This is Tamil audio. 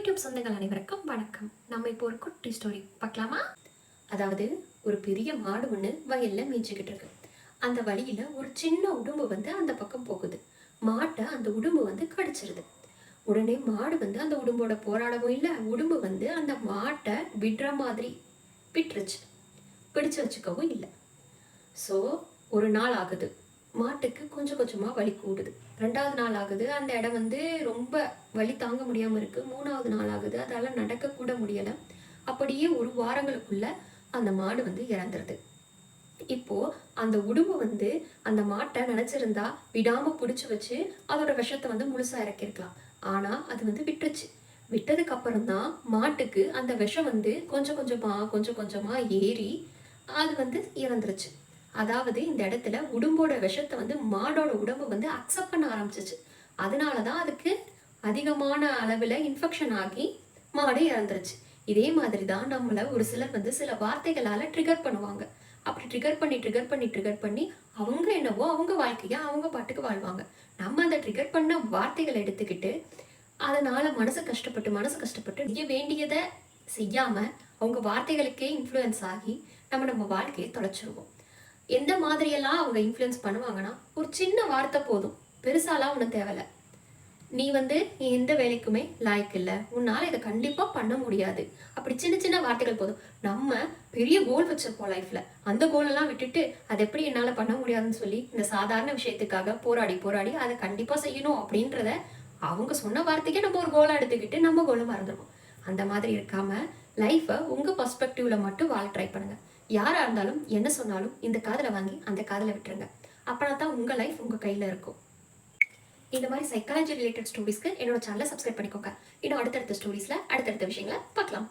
யூடியூப் சொந்தங்கள் அனைவருக்கும் வணக்கம். நம்ம இப்போ ஒரு குட்டி ஸ்டோரி பார்க்கலாமா? அதாவது ஒரு பெரிய மாடு ஒன்று வயல்ல மேய்ச்சிக்கிட்டு இருக்கு. அந்த வழியில ஒரு சின்ன உடும்பு அந்த பக்கம் போகுது. மாட்டை அந்த உடும்பு கடிச்சிருது. உடனே மாடு அந்த உடும்போட போராடவும் இல்லை, உடும்பு அந்த மாட்டை விடுற மாதிரி விட்டுருச்சு. பிடிச்சு வச்சுக்கவும் இல்லை. ஸோ ஒரு நாள் ஆகுது. மாட்டுக்கு கொஞ்சம் கொஞ்சமாக வலி கூடுது. 2வது நாள் ஆகுது. அந்த இடம் ரொம்ப வலி தாங்க முடியாமல் இருக்குது. 3வது நாள் ஆகுது. அதால் நடக்கக்கூட முடியலை. அப்படியே ஒரு வாரங்களுக்குள்ள அந்த மாடு இறந்துருது. இப்போது அந்த உடும்பு அந்த மாட்டை நினச்சிருந்தா விடாமல் பிடிச்சி வச்சு அதோட விஷத்தை முழுசாக இறக்கிருக்கலாம். ஆனால் அது விட்டுருச்சு. விட்டதுக்கு அப்புறம் தான் மாட்டுக்கு அந்த விஷம் கொஞ்சம் கொஞ்சமாக ஏறி அது இறந்துருச்சு. அதாவது இந்த இடத்துல உடும்போட விஷத்தை மாடோட உடம்பு அக்செப்ட் பண்ண ஆரம்பிச்சிச்சு. அதனால தான் அதுக்கு அதிகமான அளவில் இன்ஃபெக்ஷன் ஆகி மாடு இறந்துருச்சு. இதே மாதிரி தான் நம்மளை ஒரு சிலர் சில வார்த்தைகளால் ட்ரிகர் பண்ணுவாங்க. அப்படி ட்ரிகர் பண்ணி அவங்க என்னவோ அவங்க வாழ்க்கையை அவங்க பாட்டுக்கு வாழ்வாங்க. நம்ம அந்த ட்ரிகர் பண்ண வார்த்தைகளை எடுத்துக்கிட்டு அதனால மனசு கஷ்டப்பட்டு செய்ய வேண்டியதை செய்யாமல் அவங்க வார்த்தைகளுக்கே இன்ஃப்ளூயன்ஸ் ஆகி நம்ம வாழ்க்கையை தொலைச்சிருவோம். எந்த மாதிரியெல்லாம் அவங்க இன்ஃப்ளூயன்ஸ் பண்ணுவாங்கன்னா, ஒரு சின்ன வார்த்தை போதும், பெருசாலாம் ஒன்றும் தேவையில்லை. நீ எந்த வேலைக்குமே லாய்க்கு இல்லை, உன்னால் இதை கண்டிப்பாக பண்ண முடியாது, அப்படி சின்ன சின்ன வார்த்தைகள் போதும். நம்ம பெரிய கோல் வச்சிருப்போம் லைஃப்பில். அந்த கோலெல்லாம் விட்டுட்டு அதை எப்படி என்னால் பண்ண முடியாதுன்னு சொல்லி இந்த சாதாரண விஷயத்துக்காக போராடி அதை கண்டிப்பாக செய்யணும் அப்படின்றத அவங்க சொன்ன வார்த்தைக்கே நம்ம ஒரு கோலாக எடுத்துக்கிட்டு நம்ம கோலை மறந்துடுவோம். அந்த மாதிரி இருக்காமல் லைஃப்பை உங்கள் பர்ஸ்பெக்டிவில் மட்டும் வாழ ட்ரை பண்ணுங்கள். யாராக இருந்தாலும் என்ன சொன்னாலும் இந்த காதில் வாங்கி அந்த காதில் விட்டுருங்க. அப்படின்னா தான் உங்கள் லைஃப் உங்கள் கையில் இருக்கும். இந்த மாதிரி சைக்காலஜி ரிலேட்டட் ஸ்டோரிஸ்க்கு என்னோட சேனலை சப்ஸ்கிரைப் பண்ணிக்கோங்க. இன்னும் அடுத்தடுத்த ஸ்டோரிஸில் அடுத்தடுத்த விஷயங்களை பார்க்கலாம்.